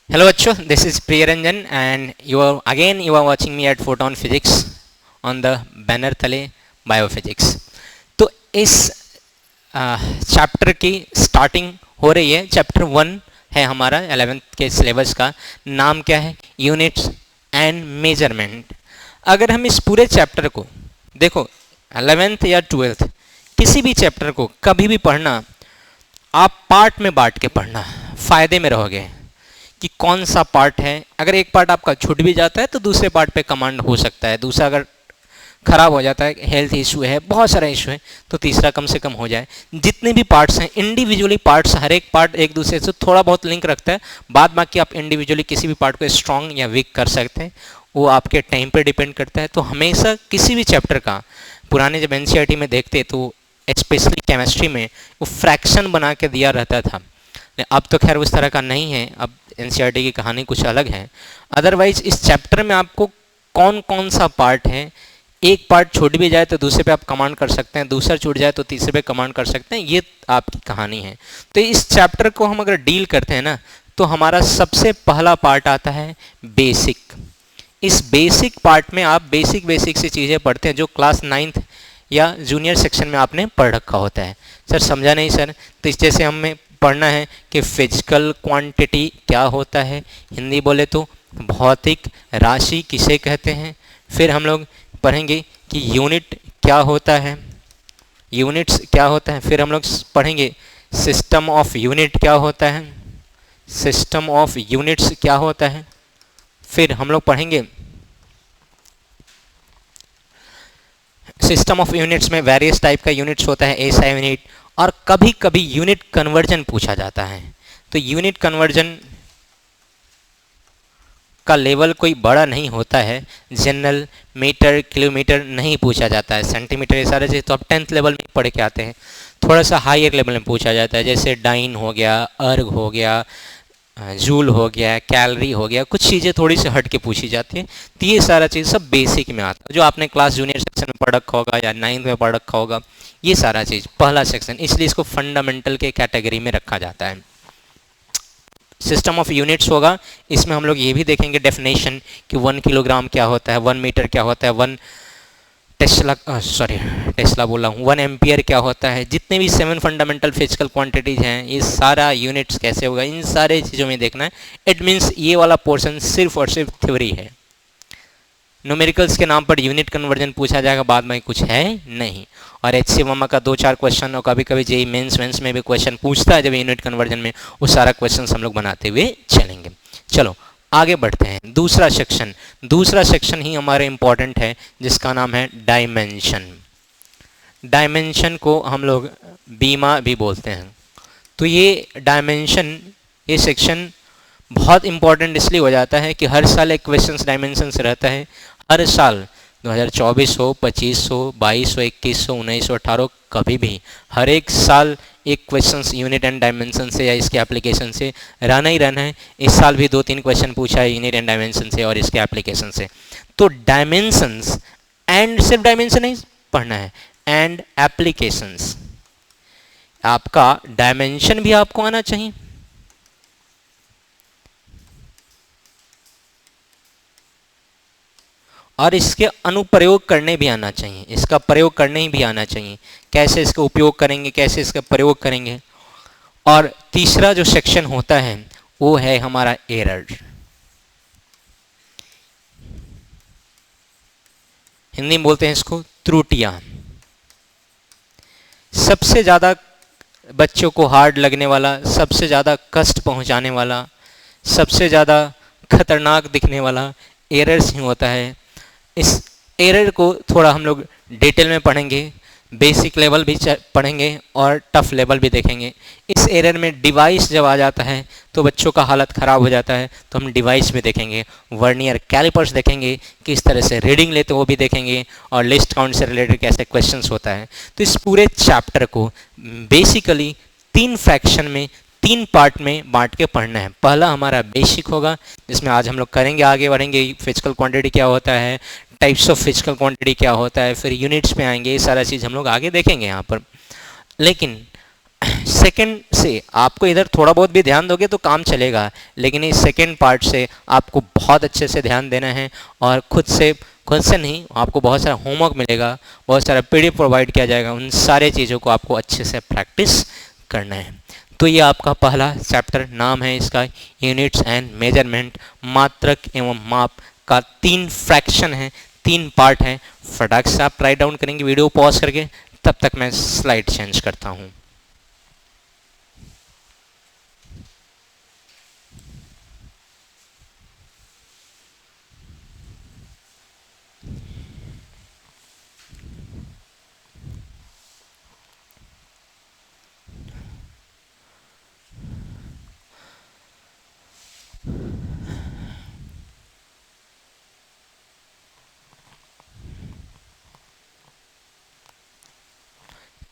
Hello बच्चों, this is Priyaranjan and you are watching me at Photon Physics on the banner तले Biophysics। तो इस chapter की starting हो रही है। चैप्टर 1 है हमारा 11th के सिलेबस का। नाम क्या है? Units and measurement. अगर हम इस पूरे चैप्टर को देखो 11th या 12th किसी भी चैप्टर को कभी भी पढ़ना, आप पार्ट में बांट के पढ़ना, फ़ायदे में रहोगे कि कौन सा पार्ट है। अगर एक पार्ट आपका छूट भी जाता है तो दूसरे पार्ट पे कमांड हो सकता है, दूसरा अगर खराब हो जाता है, हेल्थ इशू है, बहुत सारा इशू है, तो तीसरा कम से कम हो जाए। जितने भी पार्ट्स हैं इंडिविजुअली पार्ट्स, हर एक पार्ट एक दूसरे से थोड़ा बहुत लिंक रखता है। बाद बाकी आप इंडिविजुअली किसी भी पार्ट को स्ट्रॉन्ग या वीक कर सकते हैं, वो आपके टाइम पे डिपेंड करता है। तो हमेशा किसी भी चैप्टर का, पुराने जब एनसीईआरटी में देखते तो स्पेशली केमिस्ट्री में वो फ्रैक्शन बना के दिया रहता था। अब तो खैर उस तरह का नहीं है, अब एनसीईआरटी की कहानी कुछ अलग है। अदरवाइज इस चैप्टर में आपको कौन कौन सा पार्ट है, एक पार्ट छूट भी जाए तो दूसरे पे आप कमांड कर सकते हैं, दूसरा छूट जाए तो तीसरे पे कमांड कर सकते हैं, ये आपकी कहानी है। तो इस चैप्टर को हम अगर डील करते हैं ना, तो हमारा सबसे पहला पार्ट आता है बेसिक। इस बेसिक पार्ट में आप बेसिक सी चीज़ें पढ़ते हैं जो क्लास 9th या जूनियर सेक्शन में आपने पढ़ रखा होता है। सर समझा नहीं सर, तो इस जैसे हमें पढ़ना है कि फिजिकल क्वांटिटी क्या होता है, हिंदी बोले तो भौतिक राशि किसे कहते हैं। फिर हम लोग पढ़ेंगे कि यूनिट क्या होता है, यूनिट्स क्या होता है। फिर हम लोग पढ़ेंगे सिस्टम ऑफ यूनिट क्या होता है, सिस्टम ऑफ यूनिट्स क्या होता है। फिर हम लोग पढ़ेंगे सिस्टम ऑफ यूनिट्स में वेरियस टाइप का यूनिट्स होता है, एसआई यूनिट, और कभी कभी यूनिट कन्वर्जन पूछा जाता है। तो यूनिट कन्वर्जन का लेवल कोई बड़ा नहीं होता है, जनरल मीटर किलोमीटर नहीं पूछा जाता है, सेंटीमीटर ये सारे चीज़ तो आप 10th लेवल में पढ़ के आते हैं। थोड़ा सा हायर लेवल में पूछा जाता है, जैसे डाइन हो गया, अर्ग हो गया, जूल हो गया, कैलोरी हो गया, कुछ चीज़ें थोड़ी सी हट के पूछी जाती है। तो ये सारा चीज़ सब बेसिक में आता है, जो आपने क्लास जूनियर सेक्शन में पढ़ रखा होगा या 9th में पढ़ रखा होगा, ये सारा चीज़ पहला सेक्शन, इसलिए इसको फंडामेंटल के कैटेगरी में रखा जाता है। सिस्टम ऑफ यूनिट्स होगा, इसमें हम लोग ये भी देखेंगे डेफिनेशन कि 1 किलोग्राम क्या होता है, 1 मीटर क्या होता है, 1 टेस्ला बोला हूँ, 1 एम्पियर क्या होता है। जितने भी 7 फंडामेंटल फिजिकल क्वांटिटीज़ हैं, ये सारा यूनिट्स कैसे होगा, इन सारे चीज़ों में देखना है। इट मीन्स ये वाला पोर्शन सिर्फ और सिर्फ थ्योरी है। न्यूमेरिकल्स के नाम पर यूनिट कन्वर्जन पूछा जाएगा, बाद में कुछ है नहीं। और एचसी वर्मा का 2-4 क्वेश्चन, और कभी कभी जेई मेंस में भी क्वेश्चन पूछता है जब यूनिट कन्वर्जन में, वो सारा क्वेश्चन हम लोग बनाते हुए चलेंगे। चलो आगे बढ़ते हैं। दूसरा सेक्शन ही हमारे इंपॉर्टेंट है, जिसका नाम है डायमेंशन। डायमेंशन को हम लोग बीमा भी बोलते हैं। तो ये डायमेंशन, ये सेक्शन बहुत इंपॉर्टेंट इसलिए हो जाता है कि हर साल एक क्वेश्चन डायमेंशन से रहता है। हर साल 2024 हो, 25 हो, 22 हो, 21 हो, 19 हो, 18, कभी भी हर एक साल एक क्वेश्चन यूनिट एंड डायमेंशन से या इसके एप्लीकेशन से रहना ही रहना है। इस साल भी 2-3 क्वेश्चन पूछा है यूनिट एंड डायमेंशन से और इसके एप्लीकेशन से। तो डायमेंशंस एंड सिर्फ डायमेंशन नहीं पढ़ना है, एंड एप्लीकेशंस। आपका डायमेंशन भी आपको आना चाहिए, और इसके अनुप्रयोग करने भी आना चाहिए, इसका प्रयोग करने भी आना चाहिए, कैसे इसका उपयोग करेंगे, कैसे इसका प्रयोग करेंगे। और तीसरा जो सेक्शन होता है वो है हमारा एरर। हिंदी में बोलते हैं इसको त्रुटियां। सबसे ज़्यादा बच्चों को हार्ड लगने वाला, सबसे ज़्यादा कष्ट पहुंचाने वाला, सबसे ज़्यादा खतरनाक दिखने वाला एरर्स ही होता है। इस एरर को थोड़ा हम लोग डिटेल में पढ़ेंगे, बेसिक लेवल भी पढ़ेंगे और टफ लेवल भी देखेंगे। इस एरर में डिवाइस जब आ जाता है तो बच्चों का हालत ख़राब हो जाता है, तो हम डिवाइस भी देखेंगे, वर्नियर कैलिपर्स देखेंगे, किस तरह से रीडिंग लेते वो भी देखेंगे, और लिस्ट काउंट से रिलेटेड कैसे क्वेश्चंस होता है। तो इस पूरे चैप्टर को बेसिकली 3 फ्रैक्शन में, 3 पार्ट में बांट के पढ़ना है। पहला हमारा बेसिक होगा, जिसमें आज हम लोग करेंगे, आगे बढ़ेंगे, फिजिकल क्वांटिटी क्या होता है, टाइप्स ऑफ फिजिकल क्वांटिटी क्या होता है, फिर यूनिट्स पे आएंगे, ये सारा चीज़ हम लोग आगे देखेंगे यहाँ पर। लेकिन सेकंड से आपको इधर थोड़ा बहुत भी ध्यान दोगे तो काम चलेगा, लेकिन इस सेकंड पार्ट से आपको बहुत अच्छे से ध्यान देना है और खुद से नहीं, आपको बहुत सारा होमवर्क मिलेगा, बहुत सारा पीडीएफ प्रोवाइड किया जाएगा, उन सारे चीज़ों को आपको अच्छे से प्रैक्टिस करना है। तो ये आपका पहला चैप्टर, नाम है इसका यूनिट्स एंड मेजरमेंट, मात्रक एवं माप का 3 फ्रैक्शन है, 3 पार्ट हैं। फटाक से आप राइट डाउन करेंगे वीडियो पॉज करके, तब तक मैं स्लाइड चेंज करता हूँ।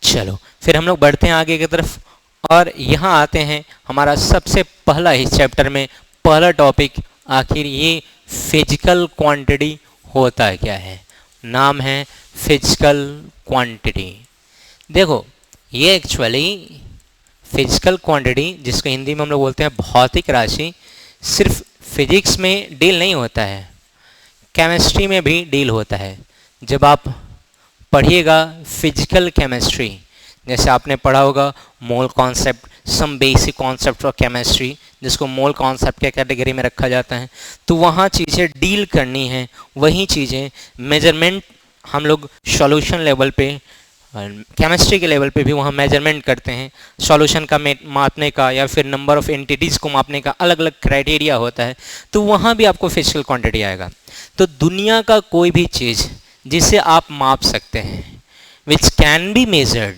चलो फिर हम लोग बढ़ते हैं आगे की तरफ और यहाँ आते हैं हमारा सबसे पहला इस चैप्टर में पहला टॉपिक, आखिर ये फिजिकल क्वांटिटी होता क्या है। नाम है फिजिकल क्वांटिटी। देखो ये एक्चुअली फिजिकल क्वांटिटी, जिसको हिंदी में हम लोग बोलते हैं भौतिक राशि, सिर्फ फिजिक्स में डील नहीं होता है, केमिस्ट्री में भी डील होता है। जब आप पढ़िएगा फिजिकल केमिस्ट्री, जैसे आपने पढ़ा होगा mole concept, some basic concept of chemistry, जिसको मोल कॉन्सेप्ट के कैटेगरी में रखा जाता है, तो वहाँ चीज़ें डील करनी है, वही चीज़ें मेजरमेंट हम लोग सॉल्यूशन लेवल पे, केमिस्ट्री के लेवल पे भी वहाँ मेजरमेंट करते हैं। सॉल्यूशन का मापने का या फिर नंबर ऑफ एंटिटीज़ को मापने का अलग अलग क्राइटेरिया होता है, तो वहाँ भी आपको फिजिकल क्वांटिटी आएगा। तो दुनिया का कोई भी चीज़ जिसे आप माप सकते हैं, which can be measured,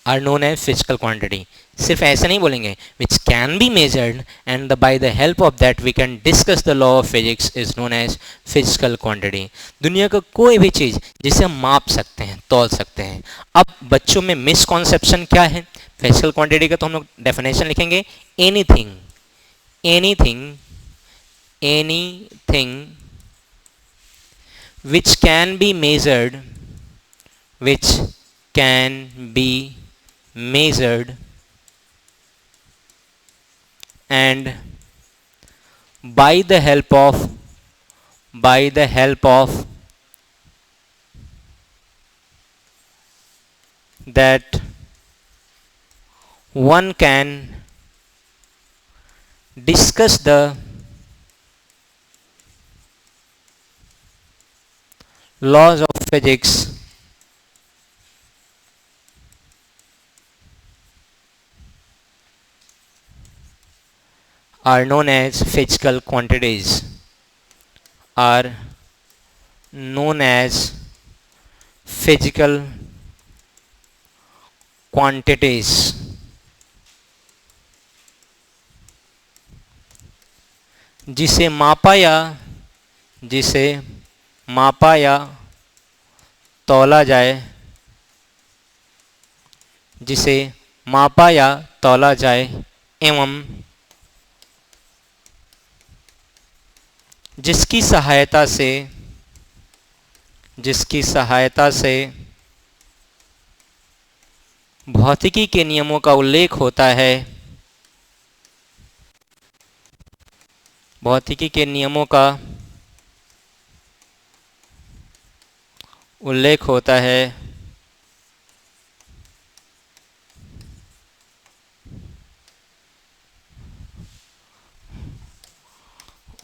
are known as physical quantity. सिर्फ ऐसा नहीं बोलेंगे, which can be measured and by the help of that we can discuss the law of physics is known as physical quantity. दुनिया का कोई भी चीज़ जिसे हम माप सकते हैं, तौल सकते हैं। अब बच्चों में मिसकॉन्सेप्शन क्या है फिजिकल क्वांटिटी का, तो हम लोग डेफिनेशन लिखेंगे, anything anything anything which can be measured, which can be measured and by the help of that one can discuss the laws of physics are known as physical quantities, are known as physical quantities। जिसे मापा या तौला जाए, जिसे मापा या तौला जाए एवं जिसकी सहायता से भौतिकी के नियमों का उल्लेख होता है, भौतिकी के नियमों का उल्लेख होता है,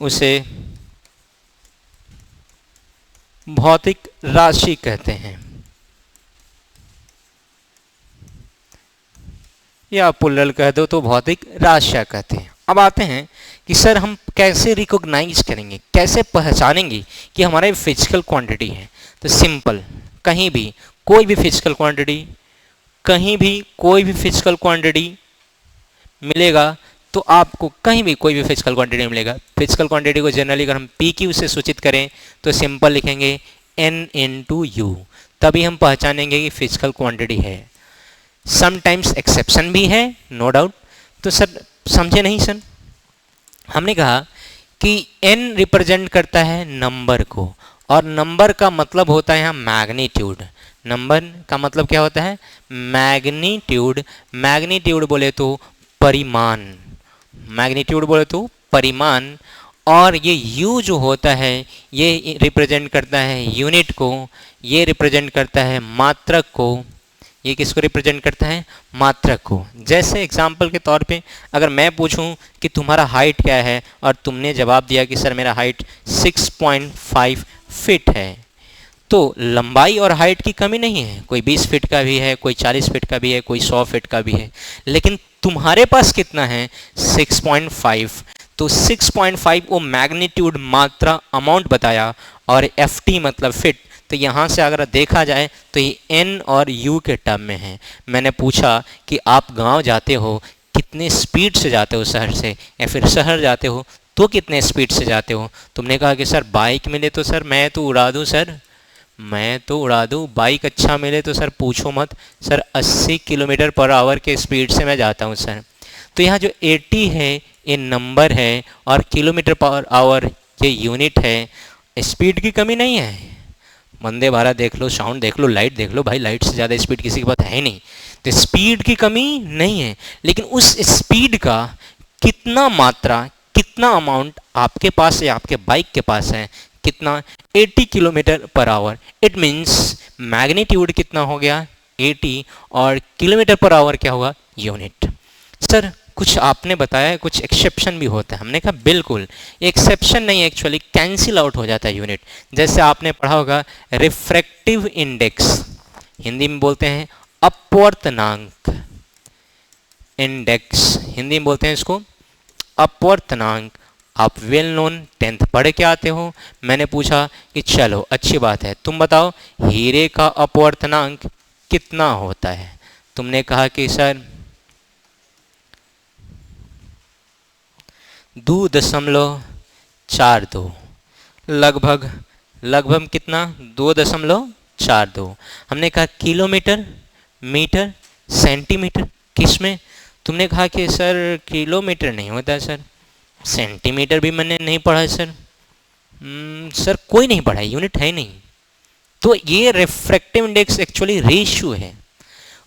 उसे भौतिक राशि कहते हैं, या पुल्लल कह दो तो भौतिक राशियाँ कहते हैं। अब आते हैं कि सर हम कैसे रिकॉग्नाइज करेंगे, कैसे पहचानेंगे कि हमारा फिजिकल क्वांटिटी है। तो सिंपल, कहीं भी कोई भी फिजिकल क्वांटिटी, कहीं भी कोई भी फिजिकल क्वांटिटी मिलेगा, तो आपको कहीं भी कोई भी फिजिकल क्वांटिटी मिलेगा। फिजिकल क्वांटिटी को जनरली अगर हम पी क्यू से सूचित करें तो सिंपल लिखेंगे n इंटू यू, तभी हम पहचानेंगे कि फिजिकल क्वांटिटी है। समटाइम्स एक्सेप्शन भी है, नो डाउट। तो सर समझे नहीं सर, हमने कहा कि n रिप्रेजेंट करता है नंबर को, और नंबर का मतलब होता है यहाँ मैग्नीट्यूड। नंबर का मतलब क्या होता है? मैग्नीट्यूड। मैग्नीट्यूड बोले तो परिमाण, मैग्नीट्यूड बोले तो परिमाण। और ये यू जो होता है ये रिप्रेजेंट करता है यूनिट को, ये रिप्रेजेंट करता है मात्रक को। ये किसको रिप्रेजेंट करता है? मात्रक को। जैसे एग्जाम्पल के तौर पे अगर मैं पूछूं कि तुम्हारा हाइट क्या है और तुमने जवाब दिया कि सर मेरा हाइट 6.5 फीट है, तो लंबाई और हाइट की कमी नहीं है। कोई 20 फीट का भी है, कोई 40 फीट का भी है, कोई 100 फीट का भी है, लेकिन तुम्हारे पास कितना है? 6.5। तो 6.5 वो मैग्नीट्यूड, मात्रा, अमाउंट बताया, और एफ टी मतलब फिट। तो यहाँ से अगर देखा जाए तो ये एन और यू के टर्म में है। मैंने पूछा कि आप गांव जाते हो कितने स्पीड से जाते हो शहर से, या फिर शहर जाते हो तो कितने स्पीड से जाते हो? तुमने कहा कि सर बाइक मिले तो सर मैं तो उड़ा दूँ सर, मैं तो उड़ा दूँ, बाइक अच्छा मिले तो सर पूछो मत सर, 80 किलोमीटर पर आवर के स्पीड से मैं जाता हूँ सर। तो यहाँ जो 80 है ये नंबर है, और किलोमीटर पर आवर ये यूनिट है। स्पीड की कमी नहीं है। वंदे भारत देख लो, साउंड देख लो, लाइट देख लो, भाई लाइट से ज़्यादा स्पीड किसी के पास है ही नहीं। तो स्पीड की कमी नहीं है, लेकिन उस स्पीड का कितना मात्रा, कितना अमाउंट आपके पास या आपके बाइक के पास है, कितना? 80 kilometre per hour. It means magnitude कितना हो गया? 80, और किलोमीटर पर आवर क्या होगा? यूनिट। सर कुछ आपने बताया कुछ एक्सेप्शन भी होता है। हमने कहा बिल्कुल, एक्सेप्शन नहीं, एक्चुअली कैंसिल आउट हो जाता है यूनिट। जैसे आपने पढ़ा होगा रिफ्रैक्टिव इंडेक्स, हिंदी में बोलते हैं अपवर्तनांक। इंडेक्स हिंदी में बोलते हैं इसको अपवर्तनांक। आप वेल नोन 10th पढ़ के आते हो। मैंने पूछा कि चलो अच्छी बात है, तुम बताओ हीरे का अपवर्तनांक कितना होता है? तुमने कहा कि सर 2.42, लगभग लगभग कितना? 2.42। हमने कहा किलोमीटर, मीटर, सेंटीमीटर, किस में? तुमने कहा कि सर किलोमीटर नहीं होता है सर, सेंटीमीटर भी मैंने नहीं पढ़ा है सर। सर कोई नहीं पढ़ा है, यूनिट है नहीं। तो ये रिफ्रैक्टिव इंडेक्स एक्चुअली रेशियो है।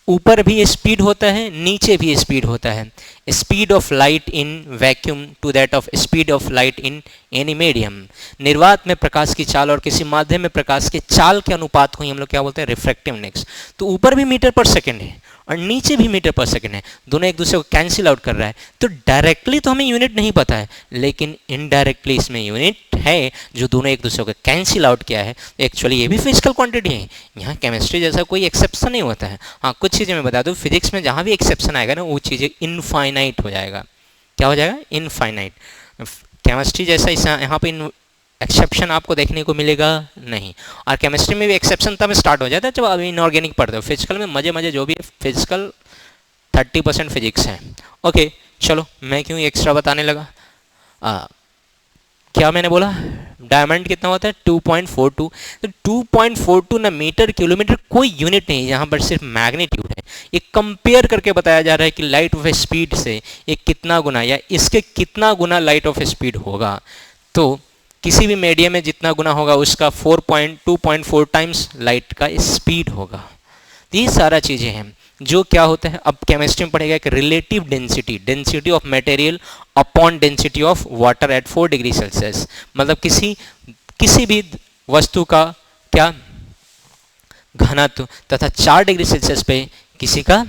ऊपर भी स्पीड होता है, नीचे भी स्पीड होता है। Speed of light in vacuum to that of speed of light in any medium. निर्वात में प्रकाश की चाल और किसी माध्यम में प्रकाश के चाल के अनुपात को ही हम लोग क्या बोलते हैं? Refractive index. तो ऊपर भी मीटर पर सेकंड है और नीचे भी मीटर पर सेकंड है, दोनों एक दूसरे को कैंसिल आउट कर रहा है। तो डायरेक्टली तो हमें यूनिट नहीं पता है, लेकिन इनडायरेक्टली इसमें यूनिट है जो दोनों एक दूसरे को कैंसिल आउट किया है। एक्चुअली ये भी फिजिकल क्वांटिटी है, यहाँ केमिस्ट्री जैसा कोई एक्सेप्शन नहीं होता है। हाँ कुछ चीज़ें मैं बता दूँ, फिजिक्स में जहाँ भी एक्सेप्शन आएगा ना वो चीज़ें इनफाइनाइट हो जाएगा। क्या हो जाएगा? इनफाइनाइट। केमिस्ट्री जैसा इस यहाँ पे एक्सेप्शन आपको देखने को मिलेगा नहीं। और केमिस्ट्री में भी एक्सेप्शन तब स्टार्ट हो जाता है जब आप इनऑर्गेनिक पढ़ते हो। फिजिकल में मजे मजे जो भी है, फिजिकल 30% फिजिक्स है। ओके चलो, मैं क्यों एक्स्ट्रा बताने लगा? क्या मैंने बोला? डायमंड कितना होता है? 2.42। तो 2.42 ना मीटर किलोमीटर कोई यूनिट नहीं है, यहाँ पर सिर्फ मैग्नीट्यूड है। ये कंपेयर करके बताया जा रहा है कि लाइट ऑफ स्पीड से ये कितना गुना या इसके कितना गुना लाइट ऑफ स्पीड होगा। तो किसी भी मीडियम में जितना गुना होगा उसका 2.4 टाइम्स लाइट का स्पीड होगा। ये सारा चीज़ें हैं जो क्या होता है, अब केमिस्ट्री में पढ़ेगा कि relative density, density of material upon density of water at 4 degree Celsius. मतलब किसी भी वस्तु का क्या घनत्व तथा 4 डिग्री सेल्सियस पे किसी का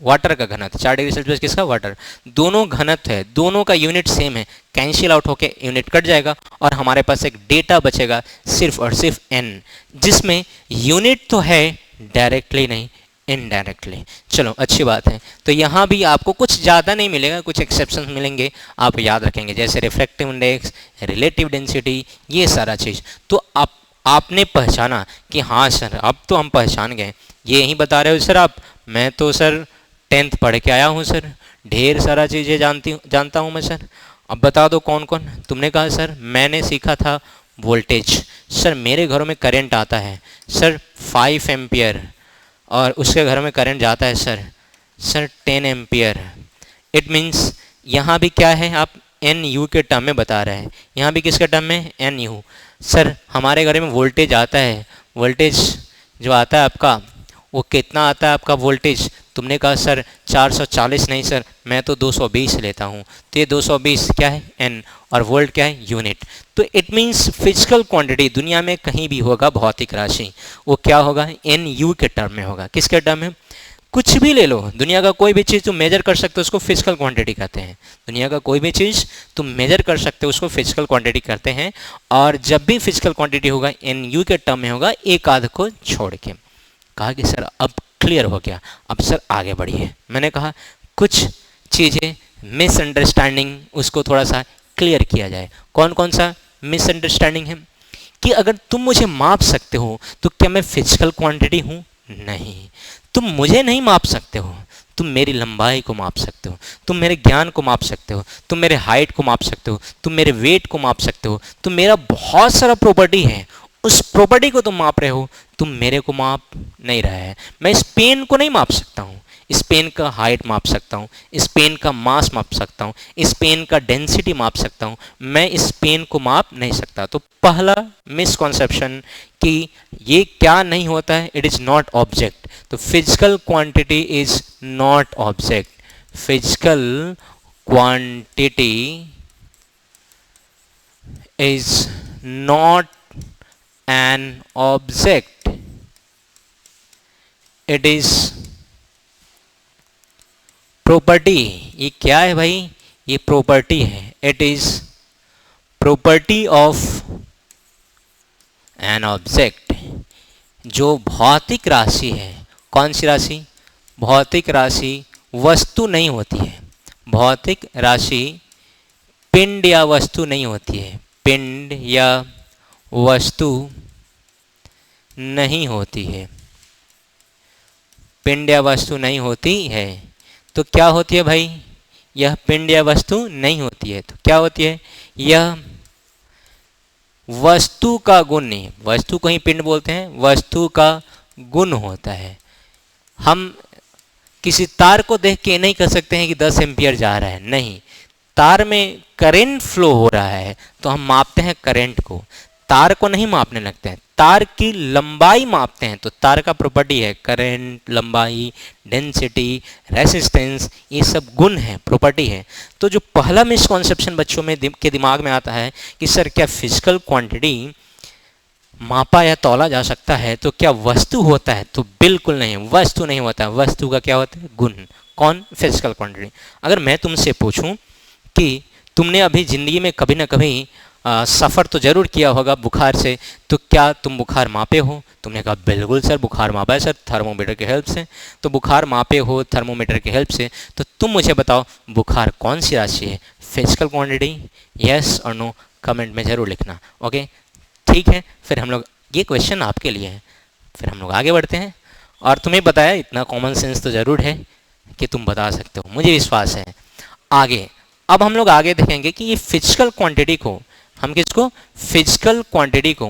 वाटर का घनत्व, 4 डिग्री सेल्सियस किसका? वाटर। दोनों घनत्व है, दोनों का यूनिट सेम है, कैंसिल आउट होके यूनिट कट जाएगा और हमारे पास एक डेटा बचेगा सिर्फ और सिर्फ n, जिसमें यूनिट तो है डायरेक्टली नहीं, इनडायरेक्टली। चलो अच्छी बात है। तो यहाँ भी आपको कुछ ज़्यादा नहीं मिलेगा, कुछ एक्सेप्शन मिलेंगे, आप याद रखेंगे, जैसे रिफ्रैक्टिव इंडेक्स, रिलेटिव डेंसिटी, ये सारा चीज़। तो आपने पहचाना कि हाँ सर अब तो हम पहचान गए। ये यही बता रहे हो सर आप? मैं तो सर 10th पढ़ के आया हूँ सर, ढेर सारा चीज़ें जानता हूँ मैं सर। अब बता दो कौन कौन? तुमने कहा सर मैंने सीखा था वोल्टेज। सर मेरे घरों में करंट आता है सर 5 एम्पियर, और उसके घर में करंट जाता है सर 10 एम्पियर। इट मीन्स यहाँ भी क्या है, आप एन यू के टर्म में बता रहे हैं, यहाँ भी किसके टर्म में? N you. सर हमारे घर में वोल्टेज आता है, वोल्टेज जो आता है आपका, वो कितना आता है आपका वोल्टेज? तुमने कहा सर 440 नहीं सर, मैं तो 220 लेता हूँ। तो ये 220 क्या है? एन, और वोल्ट क्या है? यूनिट। तो इट मीन्स फिजिकल क्वांटिटी दुनिया में कहीं भी होगा भौतिक राशि, वो क्या होगा? एन यू के टर्म में होगा। किसके टर्म में? कुछ भी ले लो, दुनिया का कोई भी चीज़ तुम मेजर कर सकते हो उसको फिजिकल क्वांटिटी कहते हैं। दुनिया का कोई भी चीज़ तुम मेजर कर सकते हो उसको फिजिकल क्वांटिटी कहते हैं। और जब भी फिजिकल क्वांटिटी होगा एन यू के टर्म में होगा, एक आध को छोड़ के। कहा कि सर अब क्लियर हो गया, अब सर आगे बढ़िए। मैंने कहा कुछ चीज़ें मिसअंडरस्टैंडिंग, उसको थोड़ा सा क्लियर किया जाए। कौन कौन सा मिसअंडरस्टैंडिंग है? कि अगर तुम मुझे माप सकते हो तो क्या मैं फिजिकल क्वांटिटी हूँ? नहीं, तुम मुझे नहीं माप सकते हो। तुम मेरी लंबाई को माप सकते हो, तुम मेरे ज्ञान को माप सकते हो, तुम मेरे हाइट को माप सकते हो, तुम मेरे वेट को माप सकते हो, तुम मेरा बहुत सारा प्रॉपर्टी है, उस प्रॉपर्टी को तुम माप रहे हो, तुम मेरे को माप नहीं रहा है। मैं इस पेन को नहीं माप सकता हूँ, इस पेन का हाइट माप सकता हूँ, इस पेन का मास माप सकता हूँ, इस पेन का डेंसिटी माप सकता हूँ, मैं इस पेन को माप नहीं सकता। तो पहला मिसकॉन्सेप्शन कि ये क्या नहीं होता है, इट इज़ नॉट ऑब्जेक्ट। तो physical quantity is not object, physical quantity is not an object, it is property. ये क्या है भाई? ये प्रॉपर्टी है। It is property of an object. जो भौतिक राशि है, कौन सी राशि? भौतिक राशि वस्तु नहीं होती है। भौतिक राशि पिंड या वस्तु नहीं होती है, पिंड या वस्तु नहीं होती है, पिंड या वस्तु नहीं होती है। तो क्या होती है भाई? यह पिंड या वस्तु नहीं होती है, तो क्या होती है? यह वस्तु का गुण नहीं, वस्तु को ही पिंड बोलते हैं, वस्तु का गुण होता है। हम किसी तार को देख के नहीं कह सकते हैं कि 10 एम्पियर जा रहा है, नहीं। तार में करंट फ्लो हो रहा है तो हम मापते हैं करंट को, तार को नहीं मापने लगते हैं। तार की लंबाई मापते हैं, तो तार का प्रॉपर्टी है करंट, लंबाई, डेंसिटी, रेसिस्टेंस, ये सब गुण है, प्रॉपर्टी है। तो जो पहला मिसकॉन्सेप्शन बच्चों में के दिमाग में आता है कि सर क्या फिजिकल क्वांटिटी मापा या तौला जा सकता है, तो क्या वस्तु होता है? तो बिल्कुल नहीं, वस्तु नहीं होता। वस्तु का क्या होता है? गुण। कौन? Physical quantity. अगर मैं तुमसे पूछूं कि तुमने अभी ज़िंदगी में कभी ना कभी सफ़र तो ज़रूर किया होगा बुखार से, तो क्या तुम बुखार मापे हो? तुमने कहा बिल्कुल सर, बुखार मापा है सर थर्मोमीटर की हेल्प से। तो बुखार मापे हो थर्मोमीटर की हेल्प से, तो तुम मुझे बताओ बुखार कौन सी राशि है? Physical quantity? यस और नो कमेंट में ज़रूर लिखना। ओके, ठीक है। फिर हम लोग, ये क्वेश्चन आपके लिए है, फिर हम लोग आगे बढ़ते हैं। और तुम्हें बताया इतना कॉमन सेंस तो ज़रूर है कि तुम बता सकते हो, मुझे विश्वास है। आगे, अब हम लोग आगे देखेंगे कि ये फिजिकल क्वांटिटी को, हम किसको? फिजिकल क्वांटिटी को,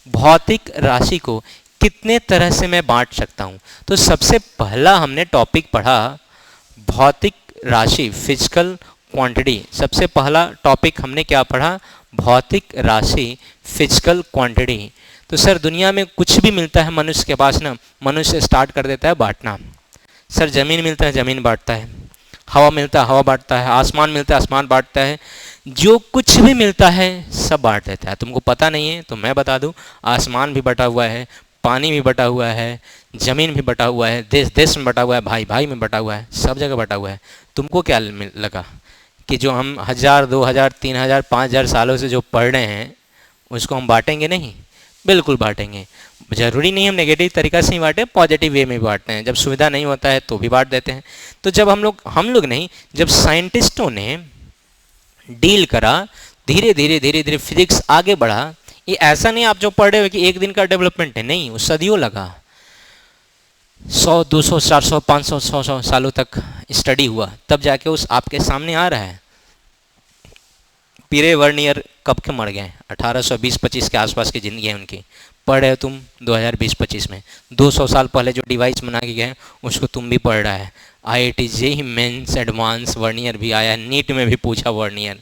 भौतिक राशि को कितने तरह से मैं बांट सकता हूँ। तो सबसे पहला हमने टॉपिक पढ़ा भौतिक राशि, फिजिकल क्वांटिटी। सबसे पहला टॉपिक हमने क्या पढ़ा? भौतिक राशि, फिजिकल क्वांटिटी। तो सर दुनिया में कुछ भी मिलता है मनुष्य के पास ना, मनुष्य स्टार्ट कर देता है बांटना। सर ज़मीन मिलता है, ज़मीन बांटता है, हवा मिलता है, हवा बांटता है, आसमान मिलता है, आसमान बांटता है, जो कुछ भी मिलता है सब बांट देता है। तुमको पता नहीं है तो मैं बता दूं, आसमान भी बटा हुआ है, पानी भी बटा हुआ है, ज़मीन भी बटा हुआ है, देश देश में बटा हुआ है, भाई भाई में बटा हुआ है, सब जगह बटा हुआ है। तुमको क्या लगा कि जो हम 1000, 2000, 3000, 5000 सालों से जो पढ़ रहे हैं उसको हम बांटेंगे नहीं? बिल्कुल बांटेंगे। ज़रूरी नहीं हम नेगेटिव तरीका से ही बांटें, पॉजिटिव वे में भी बांटते हैं। जब सुविधा नहीं होता है तो भी बांट देते हैं। तो जब हम लोग नहीं, जब साइंटिस्टों ने डील करा, धीरे धीरे धीरे धीरे फिजिक्स आगे बढ़ा। ये ऐसा नहीं आप जो पढ़ रहे हो कि एक दिन का डेवलपमेंट है, नहीं, वो सदियों लगा। 100, 200, 400, 500, 100 सालों तक स्टडी हुआ, तब जाके उस आपके सामने आ रहा है। पीरे वर्नियर कब के मर गए? 1820-25 के आसपास की ज़िंदगी है उनकी। पढ़ रहे हो तुम 2020-25 में। 200 साल पहले जो डिवाइस बना के गए उसको तुम भी पढ़ रहा है। IIT JEE Mains advance vernier भी आया, नीट में भी पूछा वर्नियर।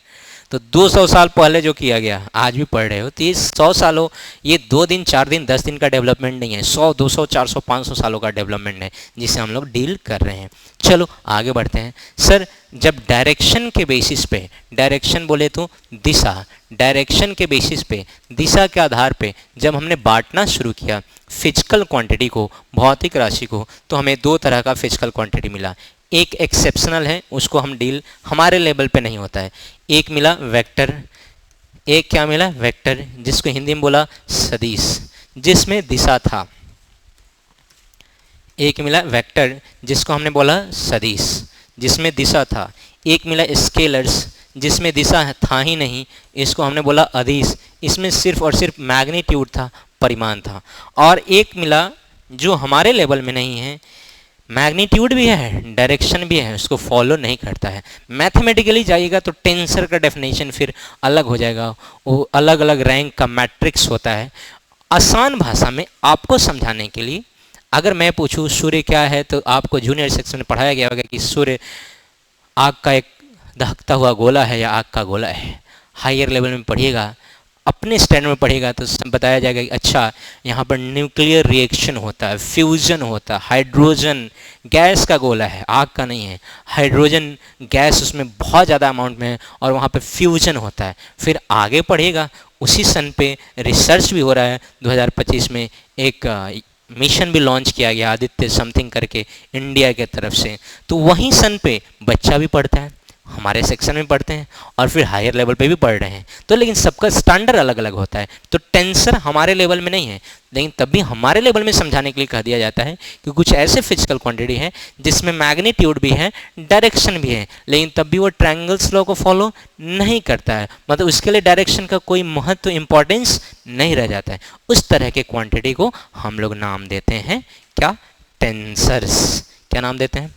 तो 200 साल पहले जो किया गया आज भी पढ़ रहे हो, तो ये 100 सालों, ये 2 दिन 4 दिन 10 दिन का डेवलपमेंट नहीं है, 100 200 400 500 सालों का डेवलपमेंट है जिसे हम लोग डील कर रहे हैं। चलो आगे बढ़ते हैं। सर जब डायरेक्शन के बेसिस पे, डायरेक्शन बोले तो दिशा, डायरेक्शन के बेसिस पे, दिशा के आधार पे जब हमने बांटना शुरू किया फिजिकल क्वांटिटी को, भौतिक राशि को, तो हमें 2 तरह का फिजिकल क्वांटिटी मिला। एक एक्सेप्शनल है, उसको हम डील हमारे लेवल पे नहीं होता है। एक मिला वेक्टर, एक क्या मिला वेक्टर, जिसको हिंदी में बोला सदिश, जिसमें दिशा था। एक मिला वेक्टर जिसको हमने बोला सदिश, जिसमें दिशा था। एक मिला स्केलर्स जिसमें दिशा था ही नहीं, इसको हमने बोला अदिश, इसमें सिर्फ और सिर्फ मैग्नीट्यूड था, परिमाण था। और एक मिला जो हमारे लेवल में नहीं है, मैग्नीट्यूड भी है डायरेक्शन भी है, उसको फॉलो नहीं करता है। मैथमेटिकली जाइएगा तो टेंसर का डेफिनेशन फिर अलग हो जाएगा, वो अलग अलग रैंक का मैट्रिक्स होता है। आसान भाषा में आपको समझाने के लिए अगर मैं पूछूं सूर्य क्या है, तो आपको जूनियर सेक्शन में पढ़ाया गया होगा कि सूर्य आग का एक दहकता हुआ गोला है या आग का गोला है। हायर लेवल में पढ़िएगा, अपने स्टैंडर्ड में पढ़ेगा तो बताया जाएगा कि अच्छा यहाँ पर न्यूक्लियर रिएक्शन होता है, फ्यूजन होता है, हाइड्रोजन गैस का गोला है, आग का नहीं है, हाइड्रोजन गैस उसमें बहुत ज़्यादा अमाउंट में है और वहाँ पे फ्यूजन होता है। फिर आगे पढ़ेगा, उसी सन पे रिसर्च भी हो रहा है। 2025 में एक मिशन भी लॉन्च किया गया आदित्य समथिंग करके इंडिया के तरफ से, तो वहीं सन पे बच्चा भी पढ़ता है, हमारे सेक्शन में पढ़ते हैं और फिर हायर लेवल पे भी पढ़ रहे हैं। तो लेकिन सबका स्टैंडर्ड अलग अलग होता है, तो टेंसर हमारे लेवल में नहीं है, लेकिन तब भी हमारे लेवल में समझाने के लिए कह दिया जाता है कि कुछ ऐसे फिजिकल क्वांटिटी है जिसमें मैग्नीट्यूड भी है, डायरेक्शन भी है, लेकिन तब भी वो ट्रायंगल्स लॉ को फॉलो नहीं करता है, मतलब उसके लिए डायरेक्शन का कोई महत्व इंपॉर्टेंस नहीं रह जाता है। उस तरह के क्वांटिटी को हम लोग नाम देते हैं क्या, टेंसर्स। क्या नाम देते हैं?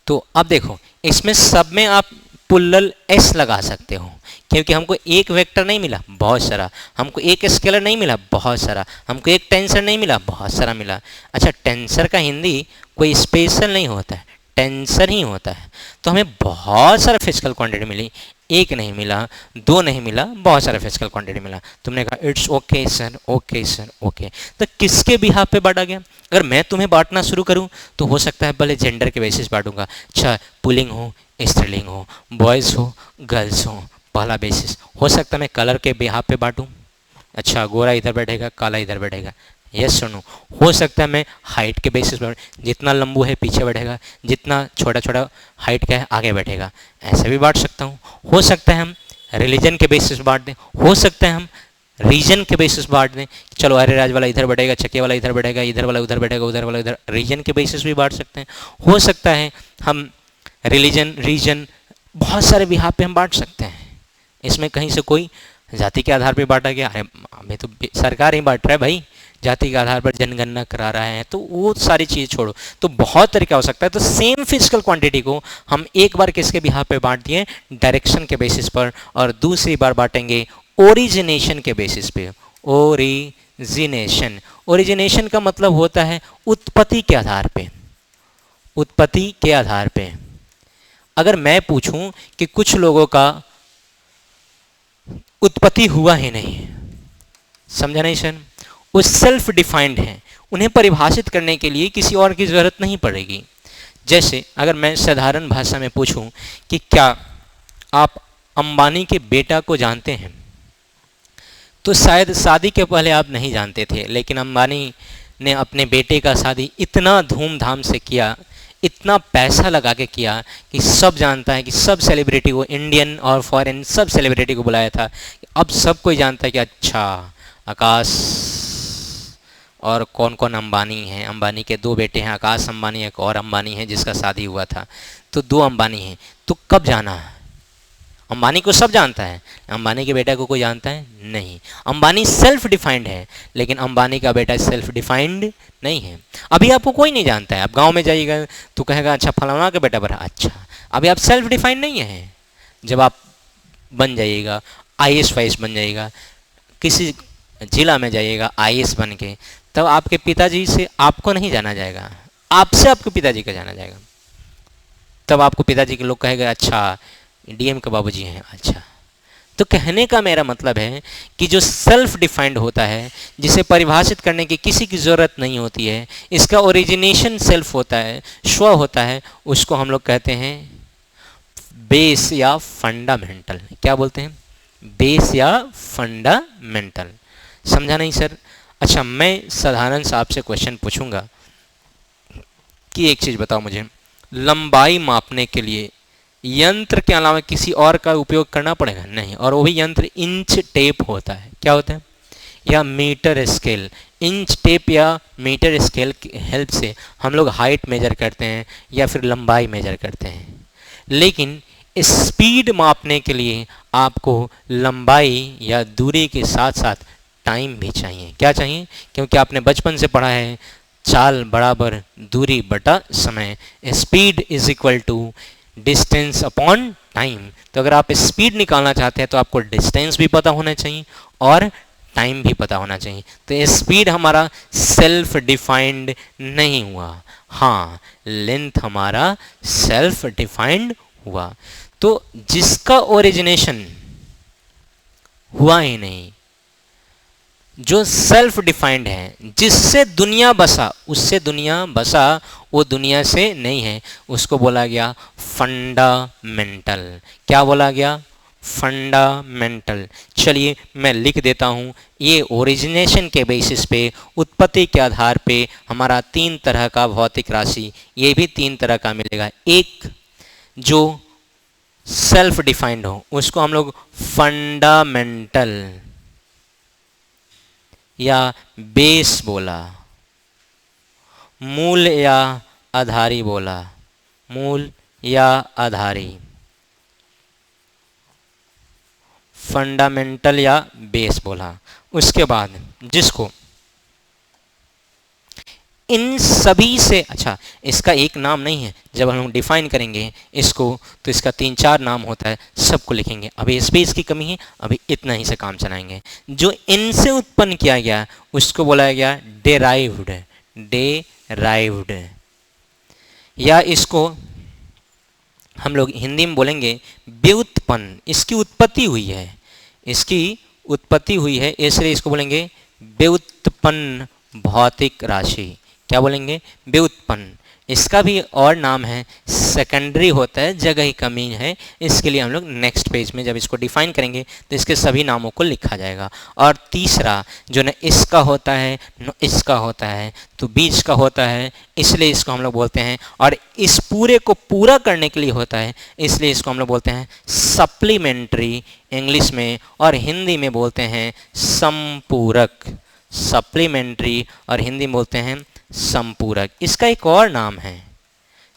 तो अब देखो, इसमें सब में आप पुल्लल एस लगा सकते हो, क्योंकि हमको एक वेक्टर नहीं मिला, बहुत सारा, हमको एक स्केलर नहीं मिला, बहुत सारा, हमको एक टेंसर नहीं मिला, बहुत सारा मिला। अच्छा, टेंसर का हिंदी कोई स्पेशल नहीं होता है, टेंसर ही होता है। तो हमें बहुत सारा फिजिकल क्वांटिटी मिली, एक नहीं मिला, 2 नहीं मिला, बहुत सारा फिजिकल क्वांटिटी मिला। तुमने कहा it's okay sir, okay sir, okay. तो किसके बिहाफ पे बांटा गया? अगर मैं तुम्हें बांटना शुरू करूं तो हो सकता है भले जेंडर के बेसिस बांटूंगा, अच्छा पुलिंग हो, स्त्रीलिंग हो, बॉयज़ हो, गर्ल्स हो, पहला बेसिस। हो सकता है मैं कलर के बिहाफ पे बांटूं, अच्छा गोरा इधर बैठेगा, काला इधर बैठेगा, यस सुनो। हो सकता है मैं हाइट के बेसिस पर, जितना लंबू है पीछे बैठेगा, जितना छोटा छोटा हाइट का है आगे बैठेगा, ऐसे भी बांट सकता हूँ। हो सकता है हम रिलीजन के बेसिस बांट दें, हो सकता है हम रीजन के बेसिस बांट दें, चलो अरे राज वाला इधर बैठेगा, चके वाला इधर बैठेगा, इधर वाला उधर बैठेगा, उधर वाला इधर, रीजन के बेसिस भी बांट सकते हैं। हो सकता है हम रिलीजन रीजन बहुत सारे बिहार पे हम बांट सकते हैं। इसमें कहीं से कोई जाति के आधार पे बांटा गया, अरे हमें तो सरकार ही बांट रहा है भाई, जाति के आधार पर जनगणना करा रहा है, तो वो सारी चीज़ छोड़ो, तो बहुत तरीका हो सकता है। तो सेम फिजिकल क्वांटिटी को हम एक बार किसके बिहार पे बांट दिए, डायरेक्शन के बेसिस पर, और दूसरी बार बांटेंगे ओरिजिनेशन के बेसिस पे। ओरिजिनेशन, ओरिजिनेशन का मतलब होता है उत्पत्ति के आधार पे, उत्पत्ति के आधार पे। अगर मैं पूछूं कि कुछ लोगों का उत्पत्ति हुआ ही नहीं, समझा नहीं सर, वो सेल्फ डिफाइंड हैं, उन्हें परिभाषित करने के लिए किसी और की ज़रूरत नहीं पड़ेगी। जैसे अगर मैं साधारण भाषा में पूछूं कि क्या आप अंबानी के बेटा को जानते हैं, तो शायद शादी के पहले आप नहीं जानते थे, लेकिन अंबानी ने अपने बेटे का शादी इतना धूमधाम से किया, इतना पैसा लगा के किया कि सब जानता है, कि सब सेलिब्रिटी को, इंडियन और फॉरेन सब सेलिब्रिटी को बुलाया था। अब सब कोई जानता है कि अच्छा आकाश और कौन कौन अंबानी हैं, अंबानी के 2 बेटे हैं, आकाश अंबानी एक और अंबानी है जिसका शादी हुआ था, तो 2 अंबानी हैं। तो कब जाना, अंबानी को सब जानता है, अंबानी के बेटा को कोई जानता है नहीं। अंबानी सेल्फ डिफाइंड है, लेकिन अंबानी का बेटा सेल्फ डिफाइंड नहीं है। अभी आपको कोई नहीं जानता है, आप गांव में जाइएगा तो कहेगा अच्छा फलाना का बेटा बड़ा, अच्छा अभी आप सेल्फ डिफाइंड नहीं है। जब आप बन जाइएगा IAS वाइस बन जाइएगा, किसी जिला में जाइएगा IAS बन के, तब आपके पिताजी से आपको नहीं जाना जाएगा, आपसे आपके पिताजी का जाना जाएगा। तब आपको पिताजी के लोग कहेगा अच्छा डीएम के बाबूजी हैं। अच्छा, तो कहने का मेरा मतलब है कि जो सेल्फ डिफाइंड होता है, जिसे परिभाषित करने की किसी की ज़रूरत नहीं होती है, इसका ओरिजिनेशन सेल्फ होता है, स्व होता है, उसको हम लोग कहते हैं बेस या फंडामेंटल। क्या बोलते हैं? बेस या फंडामेंटल। समझा नहीं सर? अच्छा, मैं साधारण सा आपसे क्वेश्चन पूछूंगा कि एक चीज़ बताओ मुझे, लंबाई मापने के लिए यंत्र के अलावा किसी और का उपयोग करना पड़ेगा? नहीं। और वो भी यंत्र इंच टेप होता है। क्या होता है? या मीटर स्केल। इंच टेप या मीटर स्केल की हेल्प से हम लोग हाइट मेजर करते हैं या फिर लंबाई मेजर करते हैं। लेकिन स्पीड मापने के लिए आपको लंबाई या दूरी के साथ साथ टाइम भी चाहिए। क्या चाहिए? क्योंकि आपने बचपन से पढ़ा है चाल बराबर दूरी बटा समय, speed is equal to distance upon time. तो अगर आप स्पीड निकालना चाहते हैं तो आपको डिस्टेंस भी पता होना चाहिए और टाइम भी पता होना चाहिए। तो स्पीड हमारा सेल्फ डिफाइंड नहीं हुआ, हाँ लेंथ हमारा सेल्फ डिफाइंड हुआ। तो जिसका ओरिजिनेशन हुआ ही नहीं, जो सेल्फ डिफाइंड है, जिससे दुनिया बसा, उससे दुनिया बसा, वो दुनिया से नहीं है, उसको बोला गया फंडामेंटल। क्या बोला गया? फंडामेंटल। चलिए मैं लिख देता हूँ, ये ओरिजिनेशन के बेसिस पे, उत्पत्ति के आधार पे हमारा 3 तरह का भौतिक राशि, ये भी 3 तरह का मिलेगा। एक जो सेल्फ डिफाइंड हो उसको हम लोग फंडामेंटल या बेस बोला, मूल या आधारी बोला, मूल या आधारी, फंडामेंटल या बेस बोला। उसके बाद जिसको इन सभी से, अच्छा इसका एक नाम नहीं है, जब हम डिफाइन करेंगे इसको तो इसका 3-4 नाम होता है, सबको लिखेंगे। अभी स्पेस की कमी है, अभी इतना ही से काम चलाएंगे। जो इनसे उत्पन्न किया गया उसको बोला गया डेराइव्ड, डेराइव्ड, या इसको हम लोग हिंदी में बोलेंगे व्युत्पन्न। इसकी उत्पत्ति हुई है, इसकी उत्पत्ति हुई है, इसलिए इसको बोलेंगे व्युत्पन्न भौतिक राशि। क्या बोलेंगे? व्युत्पन्न। इसका भी और नाम है सेकेंडरी होता है, जगह की कमी है, इसके लिए हम लोग नेक्स्ट पेज में जब इसको डिफाइन करेंगे तो इसके सभी नामों को लिखा जाएगा। और तीसरा जो न इसका होता है न इसका होता है, तो बीच का होता है, इसलिए इसको हम लोग बोलते हैं, और इस पूरे को पूरा करने के लिए होता है, इसलिए इसको हम लोग बोलते हैं सप्लीमेंट्री इंग्लिश में, और हिंदी में बोलते हैं संपूरक। सप्लीमेंट्री और हिंदी में बोलते हैं संपूरक। इसका एक और नाम है,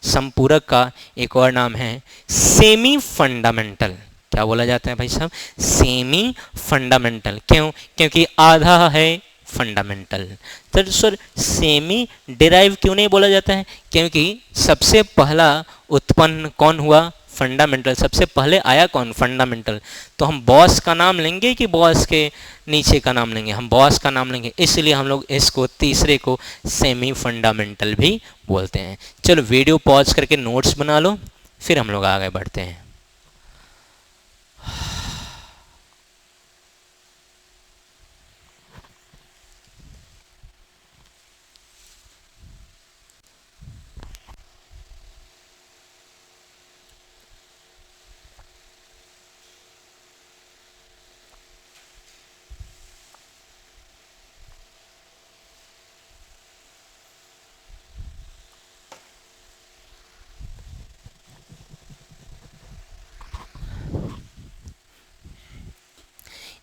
संपूरक का एक और नाम है सेमी फंडामेंटल। क्या बोला जाता है भाई साहब? Semi fundamental. क्यों? क्योंकि आधा है फंडामेंटल। तो सर सेमी डिराइव क्यों नहीं बोला जाता है? क्योंकि सबसे पहला उत्पन्न कौन हुआ? फंडामेंटल। सबसे पहले आया कौन? फंडामेंटल। तो हम बॉस का नाम लेंगे कि बॉस के नीचे का नाम लेंगे? हम बॉस का नाम लेंगे, इसलिए हम लोग इसको तीसरे को सेमी फंडामेंटल भी बोलते हैं। चलो वीडियो पॉज करके नोट्स बना लो, फिर हम लोग आगे बढ़ते हैं।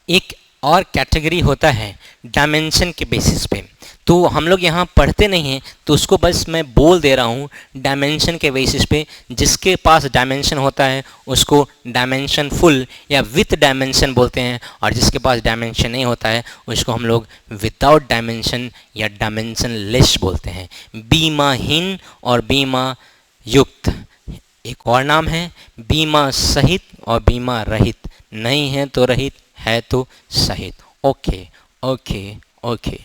एक और कैटेगरी होता है डायमेंशन के बेसिस पे। तो हम लोग यहाँ पढ़ते नहीं हैं, तो उसको बस मैं बोल दे रहा हूँ डायमेंशन के बेसिस पे। जिसके पास डायमेंशन होता है उसको डायमेंशन फुल या विथ डायमेंशन बोलते हैं, और जिसके पास डायमेंशन नहीं होता है उसको हम लोग विदाउट डायमेंशन या डायमेंशन लेस बोलते हैं। बीमाहीन और बीमा युक्त एक और नाम है, बीमा सहित और बीमा रहित। नहीं है तो रहित, है तो सहित। Okay okay okay.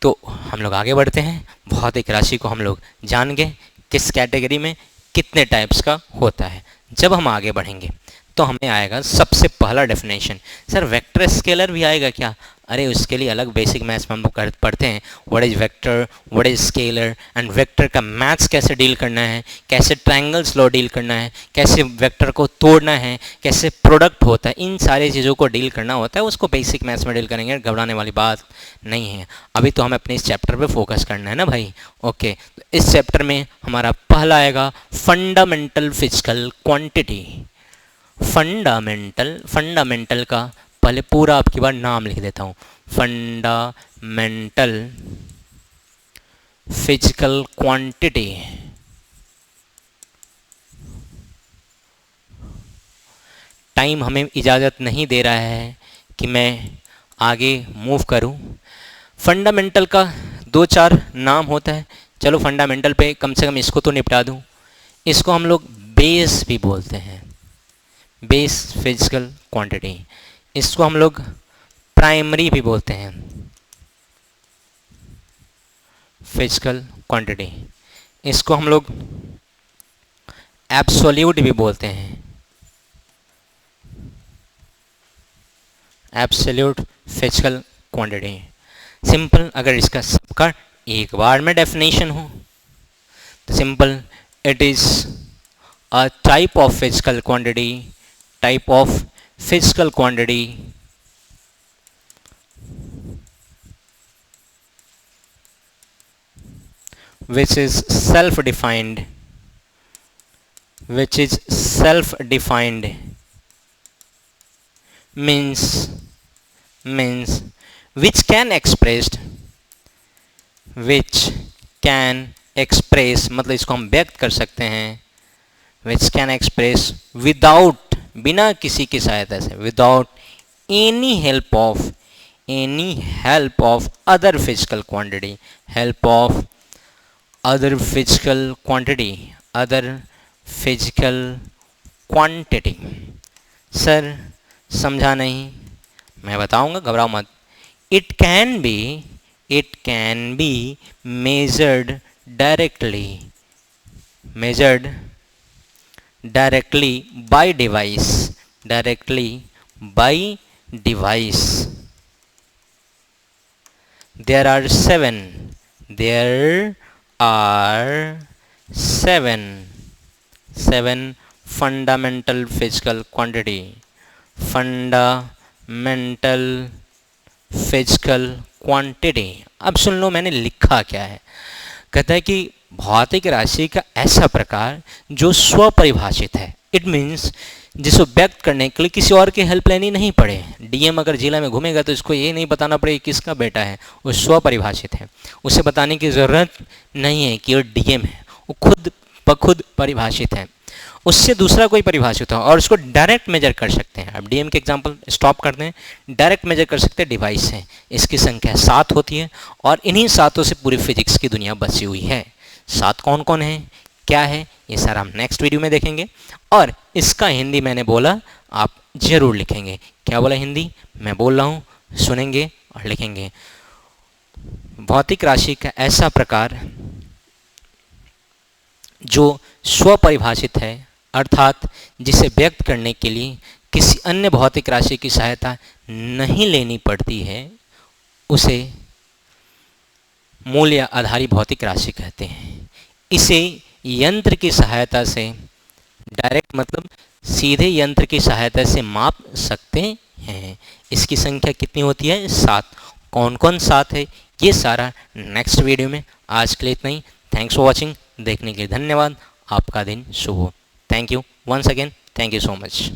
तो हम लोग आगे बढ़ते हैं। भौतिक राशि को हम लोग जान गए किस कैटेगरी में, कितने टाइप्स का होता है। जब हम आगे बढ़ेंगे तो हमें आएगा सबसे पहला डेफिनेशन, सर वेक्टर स्केलर भी आएगा क्या? अरे उसके लिए अलग बेसिक मैथ्स में हम लोग पढ़ते हैं, what is vector, what is scalar, and vector का मैथ्स कैसे डील करना है, कैसे ट्रायंगल्स लॉ डील करना है, कैसे वेक्टर को तोड़ना है, कैसे प्रोडक्ट होता है, इन सारी चीज़ों को डील करना होता है, उसको बेसिक मैथ्स में डील करेंगे, घबराने वाली बात नहीं है। अभी तो हमें अपने इस चैप्टर पे फोकस करना है ना भाई। ओके, तो इस चैप्टर में हमारा पहला आएगा फंडामेंटल फिजिकल क्वांटिटी। फंडामेंटल का पहले पूरा आपकी बार नाम लिख देता हूँ, फंडामेंटल फिजिकल क्वांटिटी। टाइम हमें इजाज़त नहीं दे रहा है कि मैं आगे मूव करूं। फंडामेंटल का 2-4 नाम होता है, चलो फंडामेंटल पे कम से कम इसको तो निपटा दूं। इसको हम लोग बेस भी बोलते हैं, बेस फिजिकल क्वांटिटी। इसको हम लोग प्राइमरी भी बोलते हैं, फिजिकल क्वांटिटी। इसको हम लोग एब्सोल्यूट भी बोलते हैं, एब्सोल्यूट फिजिकल क्वांटिटी। सिंपल, अगर इसका सबका एक बार में डेफिनेशन हो तो simple, it is a type of physical quantity, type of physical quantity which is self-defined, which is self-defined means which can expressed, which can express मतलब इसको हम व्यक्त कर सकते हैं, which can express without, बिना किसी की सहायता से, without any help of other physical quantity, help of other physical quantity, other physical quantity। Sir समझा नहीं, मैं बताऊंगा, घबराओ मत। It can be measured directly, measured directly by device, directly by device। there are seven fundamental physical quantity, fundamental physical quantity। अब सुन लो मैंने लिखा क्या है। कहता है कि भौतिक राशि का ऐसा प्रकार जो स्वपरिभाषित है। इट मीन्स जिसको व्यक्त करने के लिए किसी और की हेल्प लेनी नहीं पड़े। डीएम अगर जिला में घूमेगा तो इसको ये नहीं बताना पड़े किसका बेटा है, वो स्वपरिभाषित है, उसे बताने की ज़रूरत नहीं है कि वो डीएम है, वो खुद बखुद परिभाषित है। उससे दूसरा कोई परिभाषित हो और उसको डायरेक्ट मेजर कर सकते हैं। अब डीएम के एग्जांपल स्टॉप कर दें, डायरेक्ट मेजर कर सकते हैं डिवाइस हैं। इसकी संख्या 7 होती है और इन्हीं 7 से पूरी फिजिक्स की दुनिया बसी हुई है। 7 कौन कौन है, क्या है, ये सारा हम नेक्स्ट वीडियो में देखेंगे। और इसका हिंदी मैंने बोला आप जरूर लिखेंगे। क्या बोला हिंदी मैं बोल रहा हूँ, सुनेंगे और लिखेंगे। भौतिक राशि का ऐसा प्रकार जो स्वपरिभाषित है, अर्थात जिसे व्यक्त करने के लिए किसी अन्य भौतिक राशि की सहायता नहीं लेनी पड़ती है, उसे मूल्य आधारित भौतिक राशि कहते हैं। इसे यंत्र की सहायता से डायरेक्ट मतलब सीधे यंत्र की सहायता से माप सकते हैं। इसकी संख्या कितनी होती है, 7। कौन कौन 7 है ये सारा नेक्स्ट वीडियो में। आज के लिए इतना ही। थैंक्स फॉर वॉचिंग, देखने के लिए धन्यवाद। आपका दिन शुभ हो। Thank you once again, thank you so much.